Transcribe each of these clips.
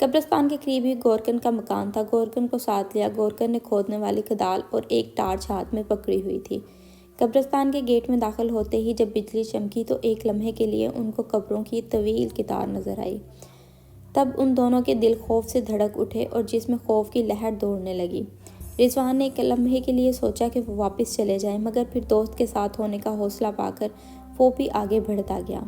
قبرستان کے قریب ہی گورکن کا مکان تھا۔ گورکن کو ساتھ لیا۔ گورکن نے کھودنے والی کدال اور ایک ٹارچ ہاتھ میں پکڑی ہوئی تھی۔ قبرستان کے گیٹ میں داخل ہوتے ہی جب بجلی چمکی تو ایک لمحے کے لیے ان کو قبروں کی طویل قطار نظر آئی۔ تب ان دونوں کے دل خوف سے دھڑک اٹھے اور جس میں خوف کی لہر دوڑنے لگی۔ رضوان نے ایک لمحے کے لیے سوچا کہ وہ واپس چلے جائیں، مگر پھر دوست کے ساتھ ہونے کا حوصلہ پا کر وہ بھی آگے بڑھتا گیا۔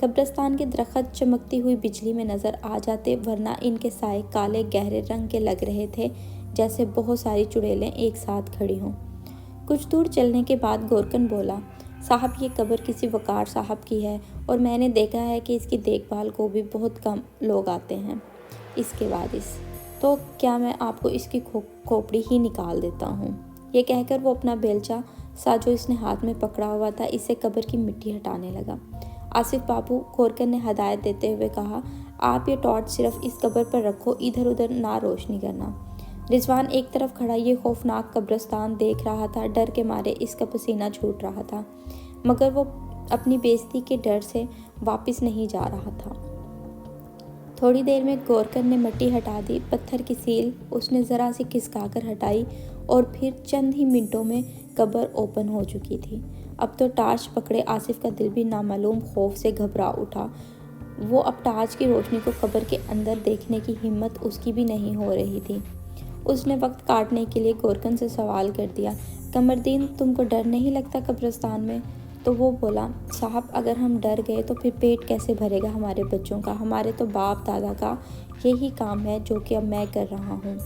قبرستان کے درخت چمکتی ہوئی بجلی میں نظر آ جاتے، ورنہ ان کے سائے کالے گہرے رنگ کے لگ رہے تھے، جیسے بہت ساری چڑیلیں ایک ساتھ کھڑی ہوں۔ کچھ دور چلنے کے بعد گورکن بولا، صاحب یہ قبر کسی وقار صاحب کی ہے اور میں نے دیکھا ہے کہ اس کی دیکھ بھال کو بھی بہت کم لوگ آتے ہیں۔ اس کے وارث تو کیا میں آپ کو اس کی کھوپڑی ہی نکال دیتا ہوں۔ یہ کہہ کر وہ اپنا بیلچہ سا جو اس نے ہاتھ میں پکڑا ہوا تھا، اس سے قبر کی مٹی ہٹانے لگا۔ آصف بابو، گورکن نے ہدایت دیتے ہوئے کہا، آپ یہ ٹارچ صرف اس قبر پر رکھو، ادھر ادھر نہ روشنی کرنا۔ رضوان ایک طرف کھڑا یہ خوفناک قبرستان دیکھ رہا تھا، ڈر کے مارے اس کا پسینہ چھوٹ رہا تھا، مگر وہ اپنی بے عزتی کے ڈر سے واپس نہیں جا رہا تھا۔ تھوڑی دیر میں گورکن نے مٹی ہٹا دی، پتھر کی سیل اس نے ذرا سی کھسکا کر ہٹائی اور پھر چند ہی منٹوں میں قبر اوپن ہو چکی تھی۔ اب تو ٹارچ پکڑے آصف کا دل بھی نامعلوم خوف سے گھبرا اٹھا۔ وہ اب ٹارچ کی روشنی کو قبر کے اندر دیکھنے کی ہمت اس کی بھی نہیں ہو رہی تھی۔ اس نے وقت کاٹنے کے لیے گورکن سے سوال کر دیا، قمردین تم کو ڈر نہیں لگتا قبرستان میں؟ تو وہ بولا، صاحب اگر ہم ڈر گئے تو پھر پیٹ کیسے بھرے گا ہمارے بچوں کا؟ ہمارے تو باپ دادا کا یہی کام ہے جو کہ اب میں کر رہا ہوں۔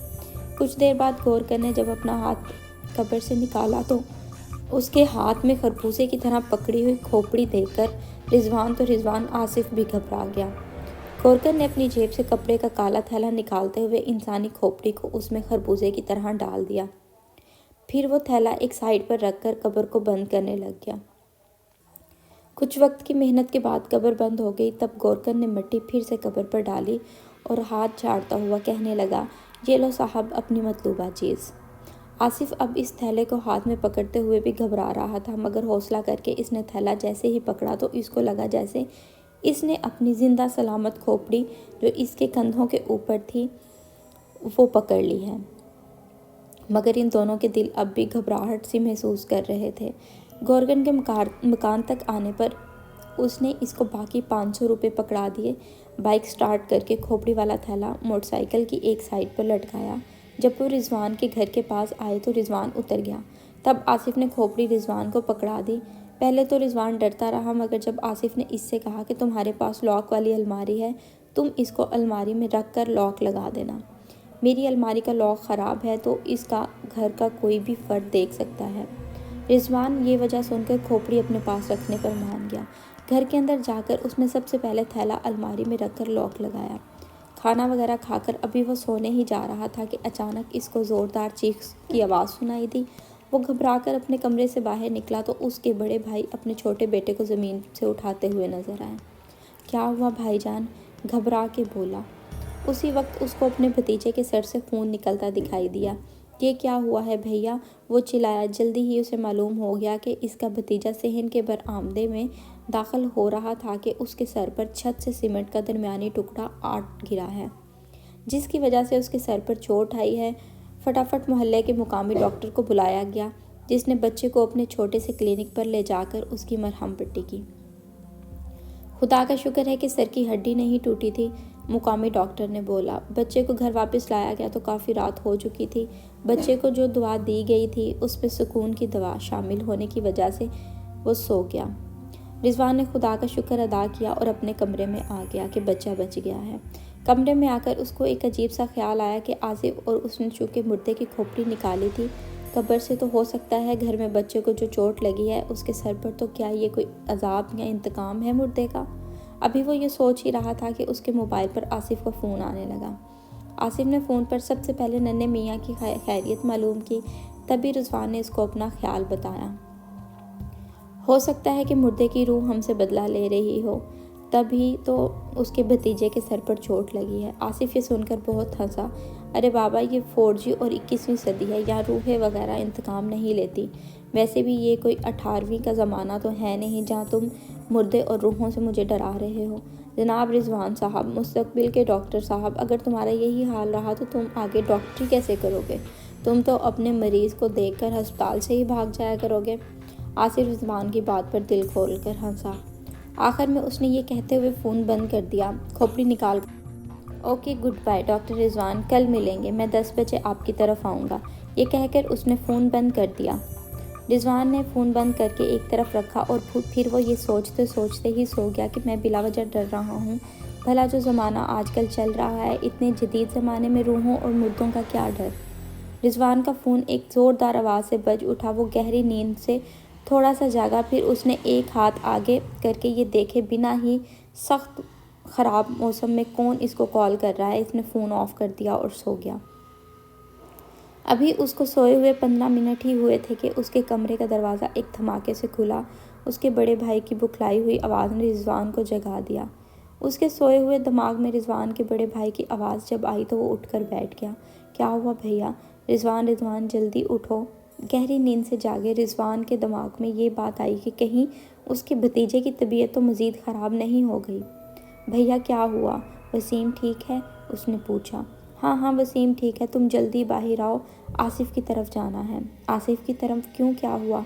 کچھ دیر بعد گورکن نے جب اپنا ہاتھ قبر سے نکالا تو اس کے ہاتھ میں خربوزے کی طرح پکڑی ہوئی کھوپڑی دیکھ کر رضوان آصف بھی گھبرا گیا۔ گورکن نے اپنی جیب سے کپڑے کا کالا تھیلا نکالتے ہوئے انسانی کھوپڑی کو اس میں خربوزے کی طرح ڈال دیا۔ پھر وہ تھیلا ایک سائیڈ پر رکھ کر قبر کو بند کرنے لگ گیا۔ کچھ وقت کی محنت کے بعد قبر بند ہو گئی۔ تب گورکن نے مٹی پھر سے قبر پر ڈالی اور ہاتھ جھاڑتا ہوا کہنے لگا، یہ لو صاحب اپنی مطلوبہ چیز۔ آصف اب اس تھیلے کو ہاتھ میں پکڑتے ہوئے بھی گھبرا رہا تھا، مگر حوصلہ کر کے اس نے تھیلا جیسے ہی پکڑا تو اس کو لگا جیسے اس نے اپنی زندہ سلامت کھوپڑی جو اس کے کندھوں کے اوپر تھی وہ پکڑ لی ہے۔ مگر ان دونوں کے دل اب بھی گھبراہٹ سی محسوس کر رہے تھے۔ گورکن کے مکان تک آنے پر اس نے اس کو باقی 500 روپے پکڑا دیے۔ بائک سٹارٹ کر کے کھوپڑی والا تھیلا موٹر سائیکل کی ایک سائیڈ پر لٹکایا۔ جب وہ رضوان کے گھر کے پاس آئے تو رضوان اتر گیا۔ تب آصف نے کھوپڑی رضوان کو پکڑا دی۔ پہلے تو رضوان ڈرتا رہا، مگر جب آصف نے اس سے کہا کہ تمہارے پاس لاک والی الماری ہے، تم اس کو الماری میں رکھ کر لاک لگا دینا۔ میری الماری کا لاک خراب ہے تو اس کا گھر کا کوئی بھی فرد دیکھ سکتا ہے۔ رضوان یہ وجہ سن کر کھوپڑی اپنے پاس رکھنے پر مان گیا۔ گھر کے اندر جا کر اس نے سب سے پہلے تھیلا الماری میں رکھ کر لاک لگایا۔ کھانا وغیرہ کھا کر ابھی وہ سونے ہی جا رہا تھا کہ اچانک اس کو زوردار چیخ کی آواز سنائی دی۔ وہ گھبرا کر اپنے کمرے سے باہر نکلا تو اس کے بڑے بھائی اپنے چھوٹے بیٹے کو زمین سے اٹھاتے ہوئے نظر آئے۔ کیا ہوا بھائی جان؟ گھبرا کے بولا۔ اسی وقت اس کو اپنے بھتیجے کے سر سے خون نکلتا دکھائی دیا۔ یہ کیا ہوا ہے بھیا؟ وہ چلایا۔ جلدی ہی اسے معلوم ہو گیا کہ اس کا بھتیجا صحن کے برآمدے میں داخل ہو رہا تھا کہ اس کے سر پر چھت سے سیمنٹ کا درمیانی ٹکڑا آٹ گرا ہے، جس کی وجہ سے اس کے سر پر چوٹ آئی ہے۔ فٹافٹ محلے کے مقامی ڈاکٹر کو بلایا گیا، جس نے بچے کو اپنے چھوٹے سے کلینک پر لے جا کر اس کی مرہم پٹی کی۔ خدا کا شکر ہے کہ سر کی ہڈی نہیں ٹوٹی تھی، مقامی ڈاکٹر نے بولا۔ بچے کو گھر واپس لایا گیا تو کافی رات ہو چکی تھی۔ بچے کو جو دوا دی گئی تھی اس میں سکون کی دوا شامل ہونے کی وجہ سے وہ سو گیا۔ رضوان نے خدا کا شکر ادا کیا اور اپنے کمرے میں آ گیا کہ بچہ بچ گیا ہے۔ کمرے میں آ کر اس کو ایک عجیب سا خیال آیا کہ آصف اور اس نے چونکہ مردے کی کھوپڑی نکالی تھی قبر سے، تو ہو سکتا ہے گھر میں بچے کو جو چوٹ لگی ہے اس کے سر پر، تو کیا یہ کوئی عذاب یا انتقام ہے مردے کا؟ ابھی وہ یہ سوچ ہی رہا تھا کہ اس کے موبائل پر آصف کا فون آنے لگا۔ آصف نے فون پر سب سے پہلے ننھے میاں کی خیریت معلوم کی، تبھی رضوان نے اس کو اپنا خیال بتایا۔ ہو سکتا ہے کہ مردے کی روح ہم سے بدلہ لے رہی ہو، تبھی تو اس کے بھتیجے کے سر پر چوٹ لگی ہے۔ آصف یہ سن کر بہت ہنسا۔ ارے بابا، یہ 4G اور 21ویں صدی ہے، یہاں روحیں وغیرہ انتقام نہیں لیتی۔ ویسے بھی یہ کوئی 18ویں کا زمانہ تو ہے نہیں جہاں تم مردے اور روحوں سے مجھے ڈرا رہے ہو۔ جناب رضوان صاحب، مستقبل کے ڈاکٹر صاحب، اگر تمہارا یہی حال رہا تو تم آگے ڈاکٹری کیسے کرو گے؟ تم تو اپنے مریض کو دیکھ کر ہسپتال سے ہی بھاگ جایا کرو گے۔ آصف رضوان کی بات پر دل کھول کر ہنسا۔ آخر میں اس نے یہ کہتے ہوئے فون بند کر دیا، کھوپڑی نکال کر۔ اوکے، گڈ بائی ڈاکٹر رضوان، کل ملیں گے، میں 10 بجے آپ کی طرف آؤں گا۔ یہ کہہ کر اس نے فون بند کر دیا۔ رضوان نے فون بند کر کے ایک طرف رکھا اور پھر وہ یہ سوچتے سوچتے ہی سو گیا کہ میں بلا وجہ ڈر رہا ہوں۔ بھلا جو زمانہ آج کل چل رہا ہے، اتنے جدید زمانے میں روحوں اور مردوں کا کیا ڈر؟ رضوان کا فون ایک زوردار آواز سے بج اٹھا۔ وہ گہری نیند سے تھوڑا سا جاگا، پھر اس نے ایک ہاتھ آگے کر کے یہ دیکھے بنا ہی سخت خراب موسم میں کون اس کو کال کر رہا ہے، اس نے فون آف کر دیا اور سو گیا۔ ابھی اس کو سوئے ہوئے 15 منٹ ہی ہوئے تھے کہ اس کے کمرے کا دروازہ ایک دھماکے سے کھلا۔ اس کے بڑے بھائی کی بکھلائی ہوئی آواز نے رضوان کو جگا دیا۔ اس کے سوئے ہوئے دماغ میں رضوان کے بڑے بھائی کی آواز جب آئی تو وہ اٹھ کر بیٹھ گیا۔ کیا ہوا بھیا؟ رضوان جلدی اٹھو۔ گہری نیند سے جاگے رضوان کے دماغ میں یہ بات آئی کہ کہیں اس کے بھتیجے کی طبیعت تو مزید خراب نہیں ہو گئی۔ بھیا کیا ہوا؟ وسیم ٹھیک ہے؟ اس نے پوچھا۔ ہاں وسیم ٹھیک ہے، تم جلدی باہر آؤ، آصف کی طرف جانا ہے۔ آصف کی طرف کیوں، کیا ہوا؟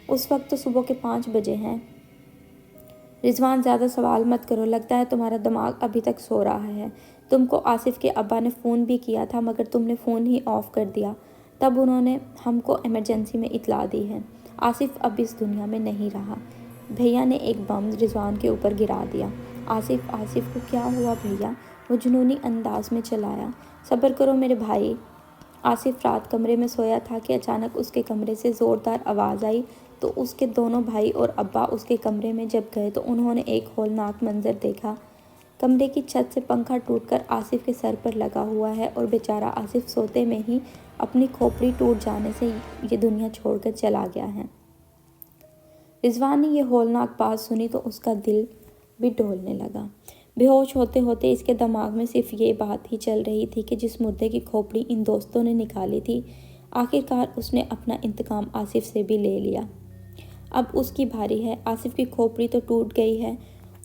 اس وقت تو صبح کے 5 بجے ہیں۔ رضوان زیادہ سوال مت کرو، لگتا ہے تمہارا دماغ ابھی تک سو رہا ہے۔ تم کو آصف کے ابا نے فون بھی کیا تھا مگر تم نے فون ہی آف کر دیا، تب انہوں نے ہم کو ایمرجنسی میں اطلاع دی ہے۔ آصف اب اس دنیا میں نہیں رہا۔ بھیا نے ایک بم رضوان کے اوپر گرا دیا۔ آصف کو کیا ہوا بھیا؟ وہ جنونی انداز میں چلایا۔ صبر کرو میرے بھائی۔ آصف رات کمرے میں سویا تھا کہ اچانک اس کے کمرے سے زوردار آواز آئی تو اس کے دونوں بھائی اور ابا اس کے کمرے میں جب گئے تو انہوں نے ایک ہولناک منظر دیکھا۔ کمرے کی چھت سے پنکھا ٹوٹ کر آصف کے سر پر لگا ہوا ہے اور بیچارہ آصف سوتے میں ہی اپنی کھوپڑی ٹوٹ جانے سے یہ دنیا چھوڑ کر چلا گیا ہے۔ رضوان نے یہ ہولناک بات سنی تو اس کا دل بھی ڈولنے لگا۔ بے ہوش ہوتے ہوتے اس کے دماغ میں صرف یہ بات ہی چل رہی تھی کہ جس مردے کی کھوپڑی ان دوستوں نے نکالی تھی، آخرکار اس نے اپنا انتقام آصف سے بھی لے لیا۔ اب اس کی باری ہے۔ آصف کی کھوپڑی تو ٹوٹ گئی ہے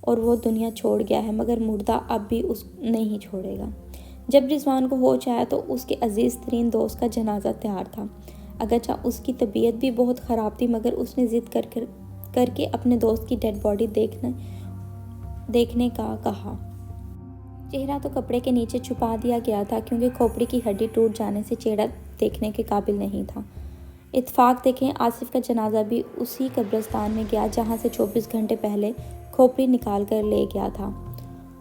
اور وہ دنیا چھوڑ گیا ہے مگر مردہ اب بھی اس نہیں چھوڑے گا۔ جب رضوان کو ہوش آیا تو اس کے عزیز ترین دوست کا جنازہ تیار تھا۔ اگرچہ اس کی طبیعت بھی بہت خراب تھی مگر اس نے ضد کر کے اپنے دوست کی ڈیڈ باڈی دیکھنے کا کہا۔ چہرہ تو کپڑے کے نیچے چھپا دیا گیا تھا کیونکہ کھوپڑی کی ہڈی ٹوٹ جانے سے چہرہ دیکھنے کے قابل نہیں تھا۔ اتفاق دیکھیں آصف کا جنازہ بھی اسی قبرستان میں گیا جہاں سے 24 گھنٹے پہلے کھوپڑی نکال کر لے گیا تھا،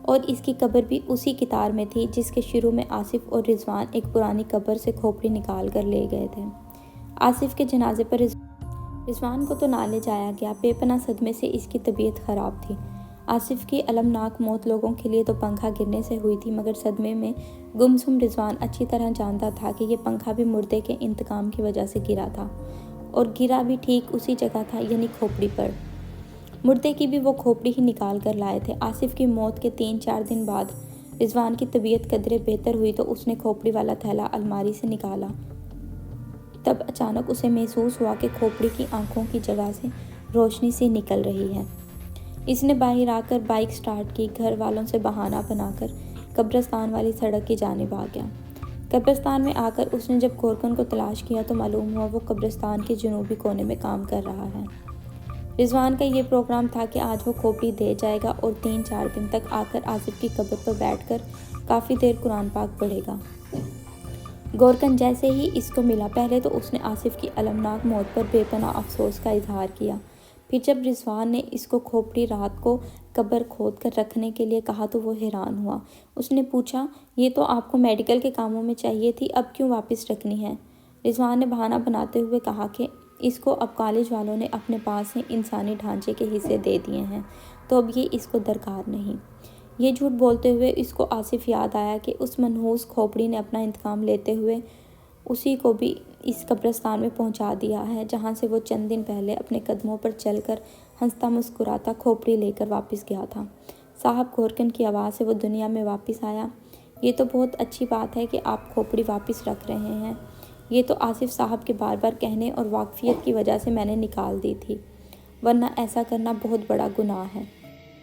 اور اس کی قبر بھی اسی قطار میں تھی جس کے شروع میں آصف اور رضوان ایک پرانی قبر سے کھوپڑی نکال کر لے گئے تھے۔ آصف کے جنازے پر رضوان کو تو نہ لے جایا گیا، بے پناہ صدمے سے اس کی طبیعت خراب تھی۔ آصف کی المناک موت لوگوں کے لیے تو پنکھا گرنے سے ہوئی تھی مگر صدمے میں گمسم رضوان اچھی طرح جانتا تھا کہ یہ پنکھا بھی مردے کے انتقام کی وجہ سے گرا تھا، اور گرا بھی ٹھیک اسی جگہ تھا یعنی کھوپڑی پر۔ مردے کی بھی وہ کھوپڑی ہی نکال کر لائے تھے۔ آصف کی موت کے 3-4 دن بعد رضوان کی طبیعت قدرے بہتر ہوئی تو اس نے کھوپڑی والا تھیلا الماری سے نکالا۔ تب اچانک اسے محسوس ہوا کہ کھوپڑی کی آنکھوں کی جگہ سے روشنی سی نکل رہی ہے۔ اس نے باہر آ کر بائک سٹارٹ کی، گھر والوں سے بہانہ بنا کر قبرستان والی سڑک کی جانب آ گیا۔ قبرستان میں آ کر اس نے جب گورکن کو تلاش کیا تو معلوم ہوا وہ قبرستان کے جنوبی کونے میں کام کر رہا ہے۔ رضوان کا یہ پروگرام تھا کہ آج وہ کھوپڑی دے جائے گا اور 3-4 دن تک آ کر آصف کی قبر پر بیٹھ کر کافی دیر قرآن پاک پڑھے گا۔ گورکن جیسے ہی اس کو ملا، پہلے تو اس نے آصف کی المناک موت پر بے پناہ افسوس کا اظہار کیا، پھر جب رضوان نے اس کو کھوپڑی رات کو قبر کھود کر رکھنے کے لیے کہا تو وہ حیران ہوا۔ اس نے پوچھا، یہ تو آپ کو میڈیکل کے کاموں میں چاہیے تھی، اب کیوں واپس رکھنی ہے؟ رضوان نے بہانہ بناتے ہوئے کہا کہ اس کو اب کالج والوں نے اپنے پاس سے انسانی ڈھانچے کے حصے دے دیے ہیں تو اب یہ اس کو درکار نہیں۔ یہ جھوٹ بولتے ہوئے اس کو آصف یاد آیا کہ اس منحوس کھوپڑی نے اپنا انتقام لیتے ہوئے اسی کو بھی اس قبرستان میں پہنچا دیا ہے جہاں سے وہ چند دن پہلے اپنے قدموں پر چل کر ہنستا مسکراتا کھوپڑی لے کر واپس گیا تھا۔ صاحب گورکن کی آواز سے وہ دنیا میں واپس آیا۔ یہ تو بہت اچھی بات ہے کہ آپ کھوپڑی واپس رکھ رہے ہیں، یہ تو آصف صاحب کے بار بار کہنے اور واقفیت کی وجہ سے میں نے نکال دی تھی، ورنہ ایسا کرنا بہت بڑا گناہ ہے۔